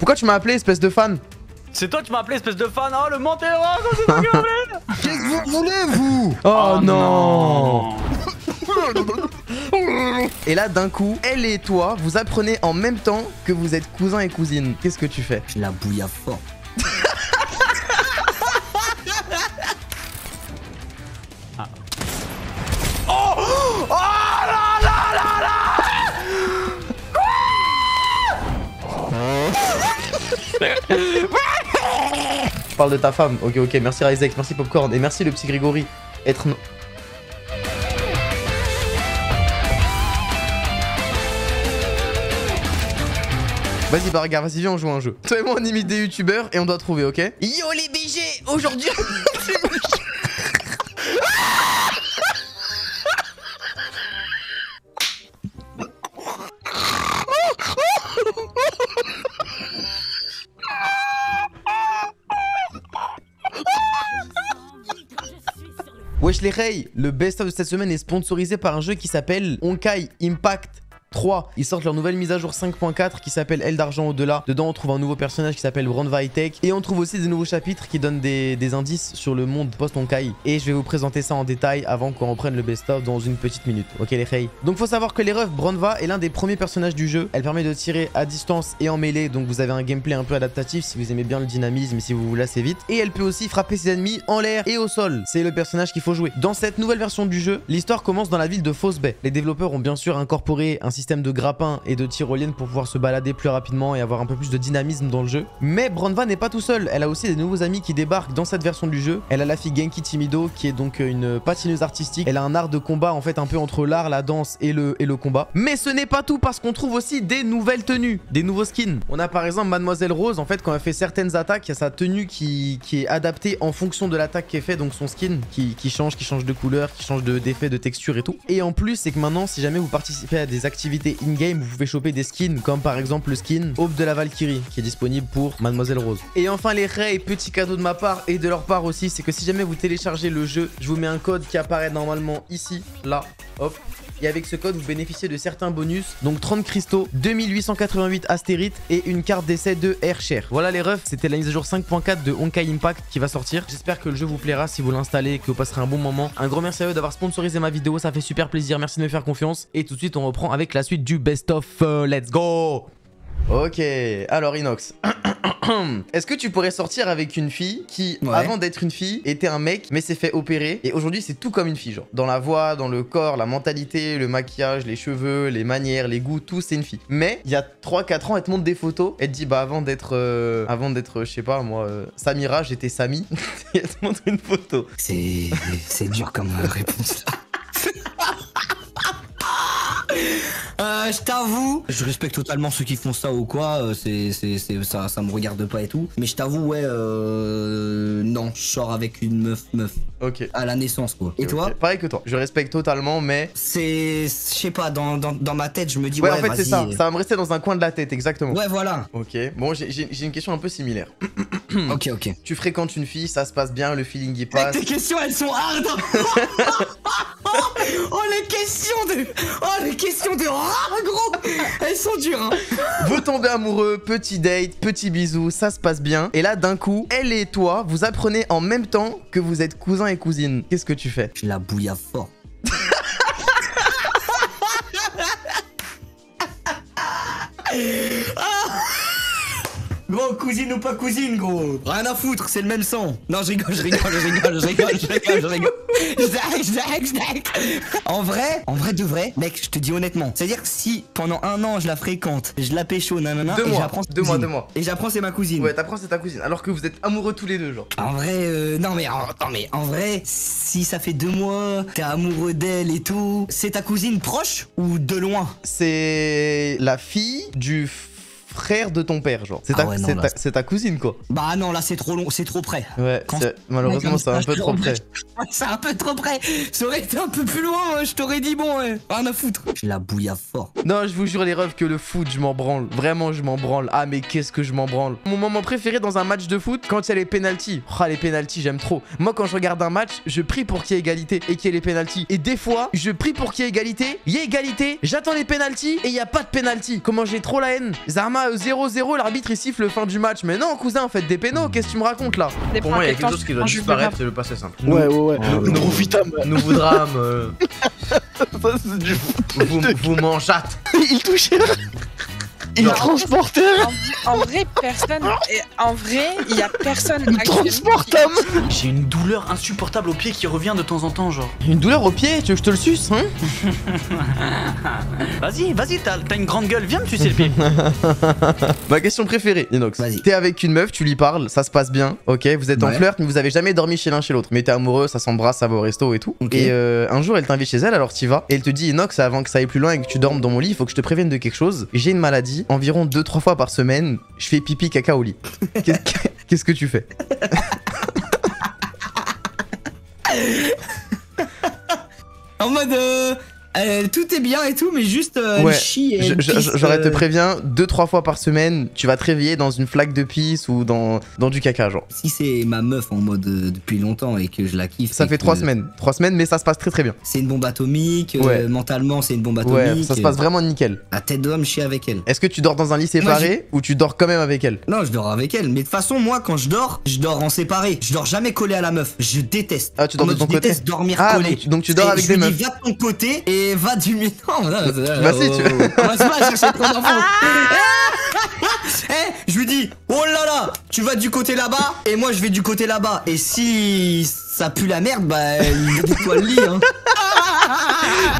Pourquoi tu m'as appelé, espèce de fan? C'est toi qui m'as appelé espèce de fan. Oh le menteur, c'est toi qui m'as appelé. Qu'est-ce que vous voulez, vous? Oh non. Et là, d'un coup, elle et toi, vous apprenez en même temps que vous êtes cousin et cousine. Qu'est-ce que tu fais? Je la bouille à fort. Oh là là là là. Je parle de ta femme. Ok, ok. Merci Ryzex, merci Popcorn et merci le petit Grégory. Être... Vas-y Bargar, vas-y viens on joue à un jeu. Toi et moi on imite des youtubeurs et on doit trouver, ok? Yo les BG, aujourd'hui... Wesh les Ray, le best-of de cette semaine est sponsorisé par un jeu qui s'appelle Honkai Impact 3. Ils sortent leur nouvelle mise à jour 5.4 qui s'appelle Elle d'argent au-delà. Dedans on trouve un nouveau personnage qui s'appelle Brandva Tech et on trouve aussi des nouveaux chapitres qui donnent des indices sur le monde post-Honkai. Et je vais vous présenter ça en détail avant qu'on reprenne le best-of dans une petite minute. Ok les Ray. Donc faut savoir que les refs, Brandva est l'un des premiers personnages du jeu. Elle permet de tirer à distance et en mêlée, donc vous avez un gameplay un peu adaptatif si vous aimez bien le dynamisme et si vous vous lassez vite. Et elle peut aussi frapper ses ennemis en l'air et au sol. C'est le personnage qu'il faut jouer. Dans cette nouvelle version du jeu, l'histoire commence dans la ville de Fosse Bay. Les développeurs ont bien sûr incorporé un système de grappin et de tyrolienne pour pouvoir se balader plus rapidement et avoir un peu plus de dynamisme dans le jeu. Mais Brandva n'est pas tout seul, elle a aussi des nouveaux amis qui débarquent dans cette version du jeu. Elle a la fille Genki Timido qui est donc une patineuse artistique. Elle a un art de combat en fait un peu entre l'art, la danse et le combat. Mais ce n'est pas tout parce qu'on trouve aussi des nouvelles tenues, des nouveaux skins. On a par exemple Mademoiselle Rose, en fait quand elle fait certaines attaques, il y a sa tenue qui est adaptée en fonction de l'attaque qui est faite, donc son skin qui change de couleur, qui change d'effet, de texture et tout. Et en plus c'est que maintenant si jamais vous participez à des activités in-game, vous pouvez choper des skins comme par exemple le skin Aube de la Valkyrie qui est disponible pour Mademoiselle Rose. Et enfin les Ray, petit cadeau de ma part et de leur part aussi, c'est que si jamais vous téléchargez le jeu, je vous mets un code qui apparaît normalement ici, là, hop. Et avec ce code, vous bénéficiez de certains bonus. Donc 30 cristaux, 2888 astérites et une carte d'essai de Airshare. Voilà les refs, c'était la mise à jour 5.4 de Honkai Impact qui va sortir. J'espère que le jeu vous plaira si vous l'installez et que vous passerez un bon moment. Un gros merci à eux d'avoir sponsorisé ma vidéo, ça fait super plaisir. Merci de me faire confiance. Et tout de suite, on reprend avec la suite du best-of. Let's go! Ok, alors Inox. Est-ce que tu pourrais sortir avec une fille qui, avant d'être une fille, était un mec, mais s'est fait opérer et aujourd'hui c'est tout comme une fille, genre dans la voix, dans le corps, la mentalité, le maquillage, les cheveux, les manières, les goûts, tout c'est une fille. Mais il y a 3-4 ans, elle te montre des photos, elle te dit bah avant d'être, je sais pas moi, Samira, j'étais Samy. Et elle te montre une photo. C'est dur comme réponse là. Je t'avoue, je respecte totalement ceux qui font ça ou quoi, ça me regarde pas et tout. Mais je t'avoue, ouais, non, je sors avec une meuf. Ok. À la naissance, quoi. Et toi? Pareil que toi, je respecte totalement, mais... Je sais pas, dans ma tête, je me dis, ouais, en fait, c'est ça, ça va me rester dans un coin de la tête, exactement. Ouais, voilà. Ok, bon, j'ai une question un peu similaire. Ok. Tu fréquentes une fille, ça se passe bien, le feeling y passe. Tes questions, elles sont hard. Oh, les questions de gros. Elles sont dures, hein. Vous tombez amoureux, petit date, petit bisou, ça se passe bien. Et là, d'un coup, elle et toi, vous apprenez en même temps que vous êtes cousin et cousine. Qu'est-ce que tu fais? Je la bouille à fort. Gros, cousine ou pas cousine, gros. Rien à foutre, c'est le même sang. Non, je rigole. En vrai de vrai, mec, je te dis honnêtement. C'est-à-dire que si pendant un an je la fréquente, je la pécho, nanana, et j'apprends deux mois. Et j'apprends c'est ma cousine. Ouais, t'apprends c'est ta cousine. Alors que vous êtes amoureux tous les deux, genre. En vrai, non mais en vrai, si ça fait 2 mois, t'es amoureux d'elle et tout, c'est ta cousine proche ou de loin? C'est la fille du frère de ton père, genre. C'est ta cousine, quoi. Bah non, là c'est trop long, c'est trop près. Ouais, malheureusement c'est un peu trop près. C'est un peu trop près. Ça aurait été un peu plus loin, je t'aurais dit bon, ouais, rien à foutre. Je la bouille à fort. Non, je vous jure les refs que le foot, je m'en branle. Vraiment, je m'en branle. Ah mais qu'est-ce que je m'en branle. Mon moment préféré dans un match de foot, quand il y a les pénaltys. Oh, les pénaltys, j'aime trop. Moi, quand je regarde un match, je prie pour qu'il y ait égalité et qu'il y ait les pénaltys. Et des fois, je prie pour qu'il y ait égalité, j'attends les pénaltys et il y a pas de pénalty. Comment j'ai trop la haine. Zarma, a 0-0, l'arbitre il siffle fin du match. Mais non, cousin, faites des pénaux, qu'est-ce que tu me racontes là? Pour moi, il y a quelque chose qui doit disparaître, c'est le passé simple. Ouais. Nouveau vitam. Nouveau drame. Ça, c'est du Vous mangeâtes. Il touchait. Il transportait. En vrai, personne. En vrai, il y a personne. Il transportait. J'ai une douleur insupportable au pied qui revient de temps en temps, genre. Une douleur au pied, tu veux que je te le suce, hein? Vas-y, t'as une grande gueule, viens me sucer le pied. Ma question préférée, Inox. Vas-y. T'es avec une meuf, tu lui parles, ça se passe bien, ok? Vous êtes en Ouais. flirt, mais vous avez jamais dormi chez l'un chez l'autre. Mais t'es amoureux, ça s'embrasse, ça va au resto et tout. Ok. Et un jour, elle t'invite chez elle, alors t'y vas. Et elle te dit, Inox, avant que ça aille plus loin et que tu dormes dans mon lit, il faut que je te prévienne de quelque chose. J'ai une maladie, environ 2-3 fois par semaine, je fais pipi caca au lit. Qu'est-ce que tu fais? En mode tout est bien et tout, mais juste Ouais. elle chie et elle pisse, J'aurais te préviens, 2-3 fois par semaine, tu vas te réveiller dans une flaque de pisse ou dans du caca, genre. Si c'est ma meuf en mode depuis longtemps et que je la kiffe. Ça et fait que 3 semaines. 3 semaines, mais ça se passe très très bien. C'est une bombe atomique, Ouais. mentalement c'est une bombe atomique. Ouais, ça se passe vraiment nickel. La tête d'homme chie avec elle. Est-ce que tu dors dans un lit séparé ou tu dors quand même avec elle? Non, je dors avec elle. Mais de toute façon, moi, quand je dors en séparé. Je dors jamais collé à la meuf. Je déteste. Ah, tu dors En de mode, ton je côté? déteste dormir Ah, collé. donc tu dors avec des Je lui meufs. dis, va de ton côté et va du mien. Non, Bah si, tu- On va pas chercher trop d'enfants. Je lui dis, oh là là, tu vas du côté là-bas et moi je vais du côté là-bas. Et si ça pue la merde, bah il toi le lit, hein.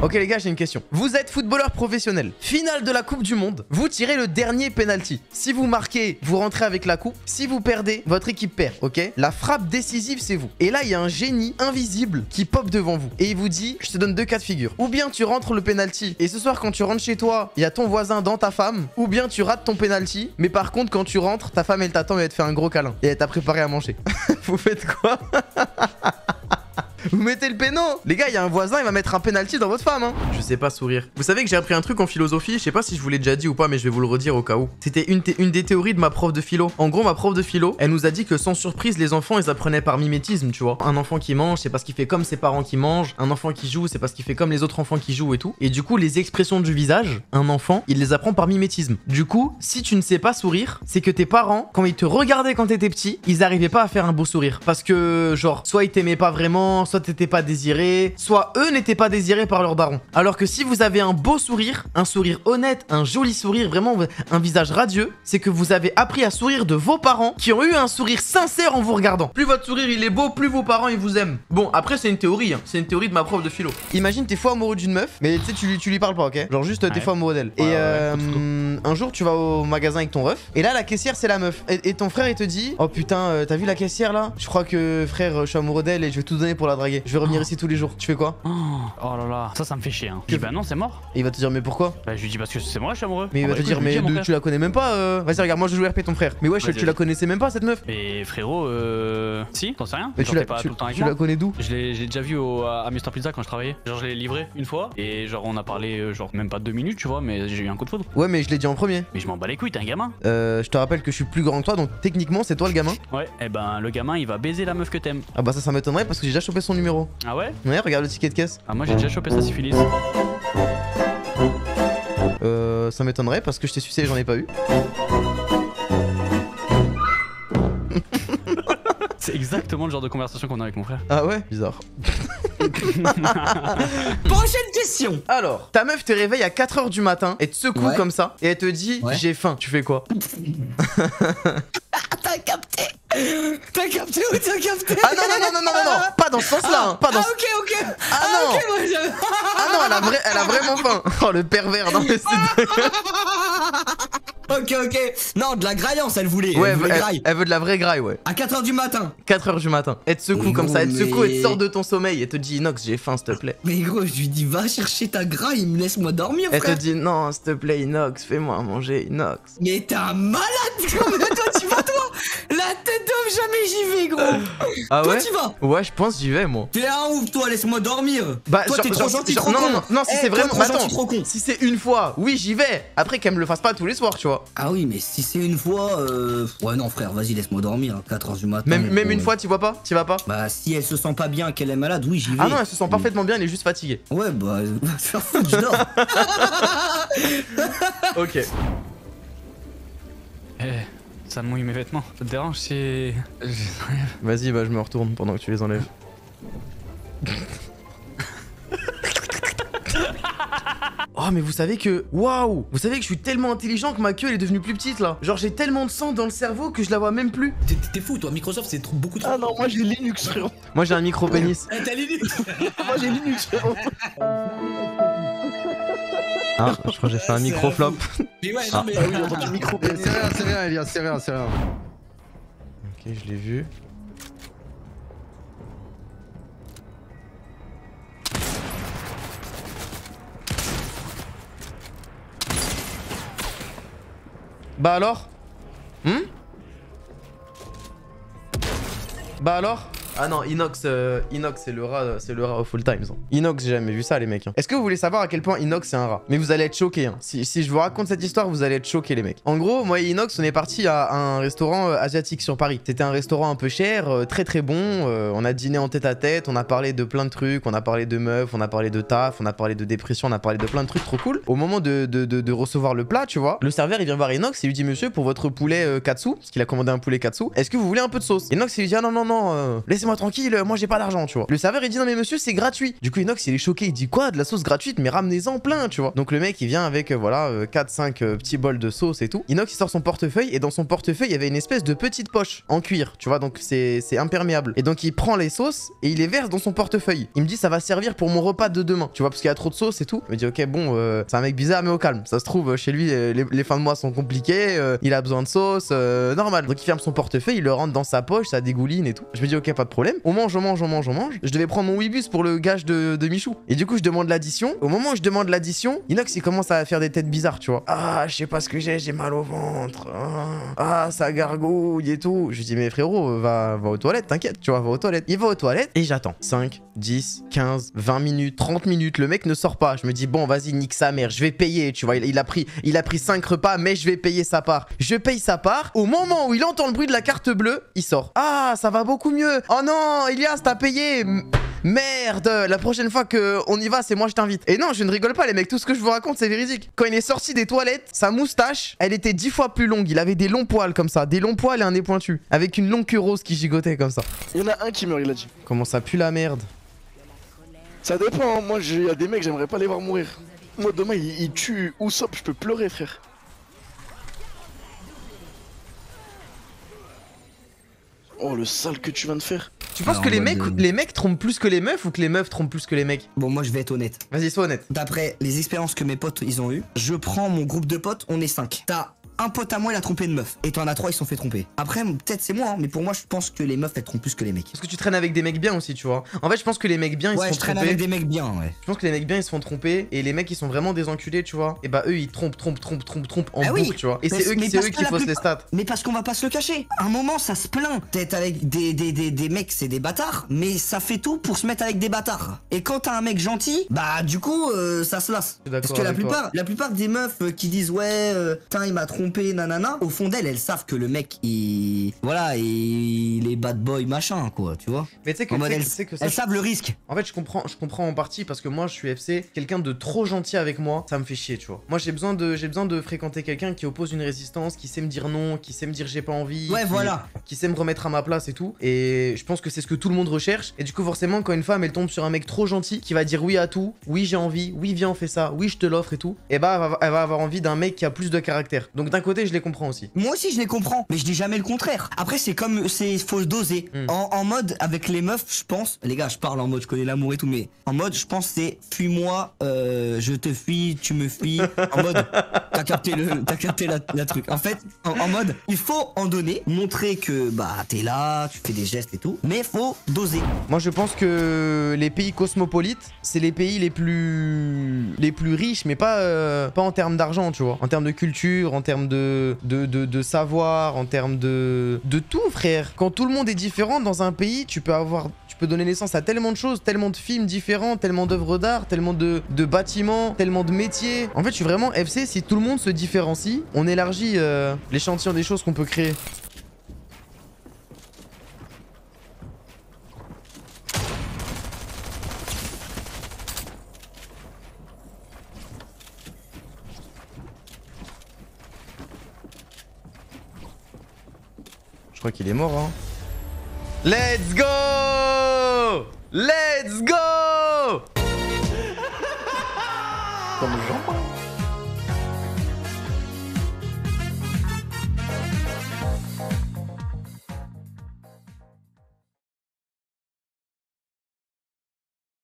Ok les gars, j'ai une question. Vous êtes footballeur professionnel. Finale de la Coupe du Monde. Vous tirez le dernier penalty. Si vous marquez, vous rentrez avec la coupe. Si vous perdez, votre équipe perd, ok? La frappe décisive, c'est vous. Et là, il y a un génie invisible qui pop devant vous. Et il vous dit, je te donne 2 cas de figure. Ou bien tu rentres le penalty. Et ce soir, quand tu rentres chez toi, il y a ton voisin dans ta femme. Ou bien tu rates ton penalty. Mais par contre, quand tu rentres, ta femme, elle t'attend et elle te fait un gros câlin. Et elle t'a préparé à manger. Vous faites quoi? Vous mettez le péno. Les gars, il y a un voisin, il va mettre un penalty dans votre femme, hein. Je sais pas sourire. Vous savez que j'ai appris un truc en philosophie, je sais pas si je vous l'ai déjà dit ou pas, mais je vais vous le redire au cas où. C'était une des théories de ma prof de philo. En gros, ma prof de philo, elle nous a dit que sans surprise, les enfants, ils apprenaient par mimétisme, tu vois. Un enfant qui mange, c'est parce qu'il fait comme ses parents qui mangent. Un enfant qui joue, c'est parce qu'il fait comme les autres enfants qui jouent et tout. Et du coup, les expressions du visage, un enfant, il les apprend par mimétisme. Du coup, si tu ne sais pas sourire, c'est que tes parents, quand ils te regardaient quand t'étais petit, ils arrivaient pas à faire un beau sourire. Parce que, genre, soit ils t'aimaient pas vraiment, soit t'étais pas désiré, soit eux n'étaient pas désirés par leur daron. Alors que si vous avez un beau sourire, un sourire honnête, un joli sourire, vraiment un visage radieux, c'est que vous avez appris à sourire de vos parents qui ont eu un sourire sincère en vous regardant. Plus votre sourire il est beau, plus vos parents ils vous aiment. Bon, après c'est une théorie, hein. C'est une théorie de ma prof de philo. Imagine t'es fou amoureux d'une meuf, mais tu sais tu lui parles pas, ok? Genre juste t'es fou amoureux d'elle. Ouais, Et ouais, un jour tu vas au magasin avec ton ref, et là la caissière c'est la meuf. Et ton frère il te dit, oh putain t'as vu la caissière là? Je crois que frère je suis amoureux d'elle et je vais tout donner pour la draguer. Je vais revenir ici tous les jours. Tu fais quoi? Oh là là, ça me fait chier. Hein. Je dis bah non, c'est mort. Et il va te dire mais pourquoi? Bah je lui dis parce que c'est moi, je suis amoureux. Mais il va bah, te écoute, dire je lui mais dis à mon frère. tu la connais même pas Vas-y regarde, moi je joue RP ton frère. Mais wesh, Vas-y, tu la vas-y. connaissais même pas cette meuf? Mais frérot, si, t'en sais rien. Mais Genre, t'es pas tout le temps avec tu moi. la connais d'où? Je l'ai déjà vu à Mr Pizza quand je travaillais. Genre je l'ai livré une fois et genre on a parlé genre même pas 2 minutes, tu vois, mais j'ai eu un coup de foudre. Ouais mais je l'ai dit en premier. Mais je m'en bats les couilles, t'es un gamin. Je te rappelle que je suis plus grand que toi, donc techniquement c'est toi le gamin. Ouais, et ben le gamin il va baiser la meuf que t'aimes. Ah bah ça m'étonnerait parce que j'ai déjà chopé son numéro. Ah ouais? Ouais, regarde le ticket de caisse. Ah moi j'ai déjà chopé sa syphilis. Ça m'étonnerait parce que je t'ai sucé et j'en ai pas eu. C'est exactement le genre de conversation qu'on a avec mon frère. Ah ouais? Bizarre. Prochaine question. Alors, ta meuf te réveille à 4h du matin, elle te secoue Ouais. comme ça et elle te dit Ouais. j'ai faim. Tu fais quoi? T'as capté? T'as capté ou t'as capté? Ah non non non non non non non, pas dans ce sens-là, hein. Pas dans. Ah ok. Ah non. ok, moi, Ah non, elle a vraiment faim. Oh le pervers. Non mais c'est. ok. Non, de la graillance, elle voulait. Ouais, elle voulait graille. elle veut de la vraie graille, ouais. À 4h du matin. 4h du matin. Elle te secoue Mais comme gros, ça, elle te secoue, elle te mais- sort de ton sommeil, elle te dit Inox, j'ai faim, s'il te plaît. Mais gros, je lui dis, va chercher ta graille, laisse-moi dormir, Elle te frère. dit non, s'il te plaît, Inox, fais-moi à manger, Inox. Mais t'es un malade, gros. Mais toi, tu vas, toi. La tête d'homme, jamais j'y vais, gros. Ah Toi, ouais? tu vas. Ouais, je pense j'y vais, moi. T'es un ouf, toi, laisse-moi dormir. Bah, toi, t'es trop gentil, trop non, con. non, non, si Eh, c'est toi, vraiment. trop Bah, gentil, attends, trop con. si c'est une fois, oui, j'y vais. Après, qu'elle me le fasse pas tous les soirs, tu vois. Ah oui, mais si c'est une fois, ouais, non, frère, vas-y, laisse-moi dormir. 4h du matin. Même gros, une fois, tu vois pas? Tu vas pas? Bah, si elle se sent pas bien, qu'elle est malade, oui, j'y vais. Ah non, elle se sent parfaitement bien, elle est juste fatiguée. Ouais, bah, va te faire foutre, je dors. Ok. Eh, ça mouille mes vêtements. Ça te dérange si... Vas-y, bah je me retourne pendant que tu les enlèves. Oh mais vous savez que... Waouh! Vous savez que je suis tellement intelligent que ma queue elle est devenue plus petite là. Genre j'ai tellement de sang dans le cerveau que je la vois même plus. T'es fou, toi, Microsoft, c'est beaucoup trop. Ah non, moi j'ai Linux, frérot. Moi j'ai un micro-pénis. Eh, t'as Linux. Moi j'ai Linux, frérot. Ah, je crois que j'ai fait un micro-flop. Mais ouais, non, mais. Ah oui, on entend le micro. C'est rien, Elias, c'est rien. Ok, je l'ai vu. Bah alors? Bah alors? Ah non, Inox c'est le rat au full time. Inox, j'ai jamais vu ça les mecs. Est-ce que vous voulez savoir à quel point Inox c'est un rat? Mais vous allez être choqués. Si je vous raconte cette histoire, vous allez être choqués les mecs. En gros, moi et Inox, on est parti à un restaurant asiatique sur Paris. C'était un restaurant un peu cher, très très bon. On a dîné en tête à tête, on a parlé de plein de trucs, on a parlé de meufs, on a parlé de taf, on a parlé de dépression, on a parlé de plein de trucs trop cool. Au moment de recevoir le plat, tu vois, le serveur il vient voir Inox et lui dit monsieur, pour votre poulet katsu, parce qu'il a commandé un poulet katsu, est-ce que vous voulez un peu de sauce? Inox il lui dit ah non, laissez-moi tranquille, moi j'ai pas d'argent, tu vois. Le serveur il dit non mais monsieur c'est gratuit. Du coup Inox il est choqué, il dit quoi, de la sauce gratuite, mais ramenez-en plein, tu vois. Donc le mec il vient avec voilà 4-5 petits bols de sauce et tout. Inox il sort son portefeuille et dans son portefeuille il y avait une espèce de petite poche en cuir, tu vois, donc c'est imperméable. Et donc il prend les sauces et il les verse dans son portefeuille. Il me dit ça va servir pour mon repas de demain, tu vois, parce qu'il y a trop de sauce et tout. Il me dit ok bon c'est un mec bizarre mais au calme. Ça se trouve chez lui les fins de mois sont compliquées, il a besoin de sauce, normal. Donc il ferme son portefeuille, il le rentre dans sa poche, ça dégouline et tout. Je me dis ok pas de problème. On mange. Je devais prendre mon Weebus pour le gage de Michou. Et du coup, je demande l'addition. Au moment où je demande l'addition, Inox, il commence à faire des têtes bizarres, tu vois. Ah, je sais pas ce que j'ai mal au ventre. Ah, ça gargouille et tout. Je lui dis, mais frérot, va aux toilettes, t'inquiète, tu vois, va aux toilettes. Il va aux toilettes et j'attends. 5, 10, 15, 20 minutes, 30 minutes. Le mec ne sort pas. Je me dis, bon, vas-y, nique sa mère, je vais payer, tu vois. Il a pris 5 repas, mais je vais payer sa part. Je paye sa part. Au moment où il entend le bruit de la carte bleue, il sort. Ah, ça va beaucoup mieux. Oh non, Elias, t'as payé. Merde, la prochaine fois qu'on y va, c'est moi je t'invite. Et non, je ne rigole pas les mecs, tout ce que je vous raconte c'est véridique. Quand il est sorti des toilettes, sa moustache, elle était 10 fois plus longue. Il avait des longs poils comme ça, des longs poils et un nez pointu. Avec une longue queue rose qui gigotait comme ça. Il y en a un qui meurt, il a dit. Comment ça pue la merde? Ça dépend, hein. Moi il y a des mecs, j'aimerais pas les voir mourir. Moi demain il tue Usopp, je peux pleurer frère. Oh le sale que tu viens de faire. Tu penses que les mecs trompent plus que les meufs ou que les meufs trompent plus que les mecs? Bon, moi je vais être honnête. Vas-y, sois honnête. D'après les expériences que mes potes ils ont eues, je prends mon groupe de potes, on est 5. T'as un pote à moi, il a trompé une meuf. Et t'en as 3, ils se sont fait tromper. Après, peut-être c'est moi, hein, mais pour moi, je pense que les meufs elles trompent plus que les mecs. Parce que tu traînes avec des mecs bien aussi, tu vois. En fait, je pense que les mecs bien ils se font Ouais, je traîne tromper. avec des mecs bien, ouais. Je pense que les mecs bien ils se font tromper et les mecs qui sont vraiment des enculés, tu vois. Et bah eux ils trompent en Ah oui, boucle, tu vois. Et mais c'est eux qui faussent les stats. Mais parce qu'on va pas se le cacher. À un moment, ça se plaint d'être avec des mecs, c'est des bâtards, mais ça fait tout pour se mettre avec des bâtards. Et quand t'as un mec gentil, bah du coup, ça se lasse. Parce que la plupart des meufs qui disent ouais, putain il m'a trompé, nanana, au fond d'elles, elles savent que le mec, il est bad boy machin, quoi, tu vois. Mais tu sais que, elles savent le risque. En fait, je comprends en partie parce que moi, je suis FC, quelqu'un de trop gentil avec moi, ça me fait chier, tu vois. Moi, j'ai besoin de fréquenter quelqu'un qui oppose une résistance, qui sait me dire non, qui sait me dire j'ai pas envie. Ouais, voilà. Qui sait me remettre à ma place et tout. Et je pense que c'est ce que tout le monde recherche. Et du coup, forcément, quand une femme elle tombe sur un mec trop gentil qui va dire oui à tout, oui j'ai envie, oui viens on fait ça, oui je te l'offre et tout, et bah elle va avoir envie d'un mec qui a plus de caractère. Donc d'un côté, je les comprends aussi. Moi aussi je les comprends, mais je dis jamais le contraire. Après faut doser. En mode avec les meufs, je pense, les gars, je parle en mode je connais l'amour et tout, mais en mode je pense c'est fuis-moi, je te fuis, tu me fuis. En mode t'as capté la truc. En fait, en mode il faut en donner, montrer que bah t'es là, tu fais des gestes et tout, mais faut doser. Moi je pense que les pays cosmopolites, c'est les pays les plus riches, mais pas en termes d'argent, tu vois. En termes de culture, en termes de savoir, en termes de tout, frère. Quand tout le monde est différent dans un pays, tu peux donner naissance à tellement de choses, tellement de films différents, tellement d'œuvres d'art, tellement de bâtiments, tellement de métiers. En fait, je suis vraiment FC, si tout le monde se différencie, on élargit l'échantillon des choses qu'on peut créer. crois qu'il est mort, hein. Let's go! Let's go! Comme Jean.